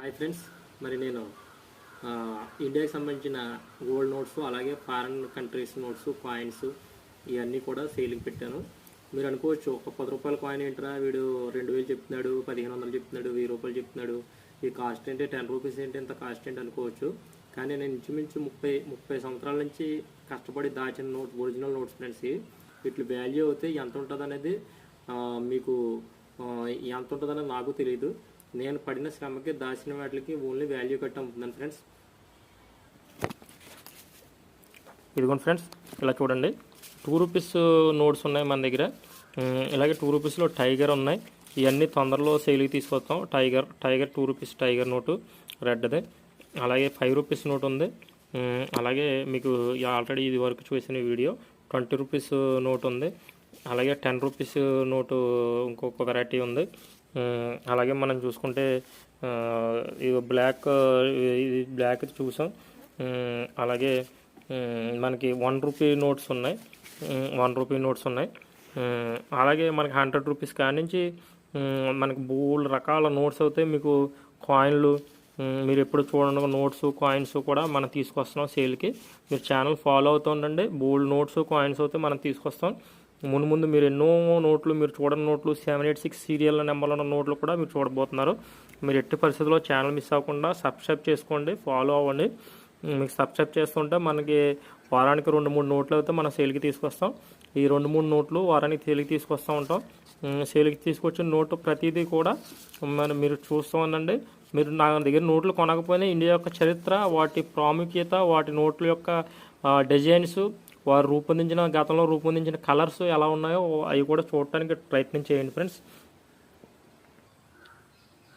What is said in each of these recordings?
Hi friends, మరి నేను ఇండియాకి సంబంధించిన గోల్డ్ నోట్స్ అలాగే ఫారిన్ కంట్రీస్ నోట్స్ కాయిన్స్ ఇవన్నీ కూడా సేల్కి పెట్టాను. మీరు అనుకోవచ్చు, ఒక 10 రూపాయల కాయిన్ ఏంట్రా వీడు 2000 చెప్తున్నాడు, 1500 చెప్తున్నాడు, 1000 రూపాయలు చెప్తున్నాడు, ఈ కాస్ట్ ఏంటి, 10 రూపీస్ ఏంటి, ఇంత కాస్ట్ ఏంటి అనుకోవచ్చు. కానీ నేను ఇంచుమించు 30 సంవత్సరాల నుంచి కష్టపడి దాచిన నోట్స్, ఒరిజినల్ నోట్స్ ఫ్రెండ్స్. వీటి వాల్యూ అయితే ఎంత ఉంటుంది అనేది మీకు ఎంత ఉంటుందనేది నాకు తెలియదు. నేను పడిన శ్రమకి దాచిన వాటికి ఓన్లీ వాల్యూ కట్టి అమ్ముతున్నాను ఫ్రెండ్స్. ఇదిగోండి ఫ్రెండ్స్, ఇలా చూడండి, 2 రూపీస్ నోట్స్ ఉన్నాయి మన దగ్గర. ఇలాగే 2 రూపీస్లో టైగర్ ఉన్నాయి. ఇవన్నీ తొందరలో సేల్కి తీసుకొస్తాం. Tiger 2 rupees tiger note Reddy. అలాగే 5 రూపీస్ నోట్ ఉంది. అలాగే మీకు ఆల్రెడీ ఇది వరకు చూసిన వీడియో 20 రూపీస్ నోట్ ఉంది. అలాగే 10 రూపీస్ నోటు ఇంకొక వెరైటీ ఉంది. అలాగే మనం చూసుకుంటే ఇది బ్లాక్ చూసాం. అలాగే మనకి 1 రూపీ నోట్స్ ఉన్నాయి. 1 రూపీ నోట్స్ ఉన్నాయి. అలాగే మనకి 100 రూపీస్ కాడి నుంచి మనకి బోల్డ్ రకాల నోట్స్ అవుతాయి. మీకు కాయిన్లు మీరు ఎప్పుడు చూడండి, నోట్స్ కాయిన్స్ కూడా మనం తీసుకొస్తున్నాం సేల్కి. మీరు ఛానల్ ఫాలో అవుతూ ఉండండి. బోల్డ్ నోట్స్ కాయిన్స్ అయితే మనం తీసుకొస్తాం. ముందు మీరు ఎన్నో నోట్లు, మీరు చూడని నోట్లు, 786 సీరియల్ నెంబర్లో ఉన్న నోట్లు కూడా మీరు చూడబోతున్నారు. మీరు ఎట్టి పరిస్థితుల్లో ఛానల్ మిస్ అవ్వకుండా సబ్స్క్రైబ్ చేసుకోండి, ఫాలో అవ్వండి. మీకు సబ్స్క్రైబ్ చేస్తుంటే మనకి వారానికి 2-3 నోట్లు అయితే మనం సేల్కి తీసుకొస్తాం. ఈ 2-3 నోట్లు వారానికి సేల్కి తీసుకొస్తూ ఉంటాం. సేల్కి తీసుకొచ్చిన నోటు ప్రతిదీ కూడా మీరు చూస్తూ ఉండండి. మీరు నా దగ్గర నోట్లు కొనకపోయినా ఇండియా యొక్క చరిత్ర, వాటి ప్రాముఖ్యత, వాటి నోట్ల యొక్క డిజైన్స్, వారు గతంలో రూపొందించిన కలర్స్ ఎలా ఉన్నాయో అవి కూడా చూడటానికి ప్రయత్నం చేయండి ఫ్రెండ్స్.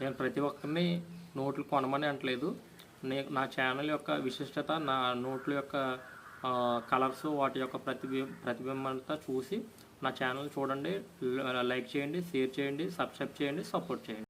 నేను ప్రతి ఒక్కరిని నోట్లు కొనమని అంటలేదు. నా ఛానల్ యొక్క విశిష్టత, నా నోట్ల యొక్క కలర్స్, వాటి యొక్క ప్రతిబింబంతా చూసి నా ఛానల్ చూడండి, లైక్ చేయండి, షేర్ చేయండి, సబ్స్క్రైబ్ చేయండి, సపోర్ట్ చేయండి.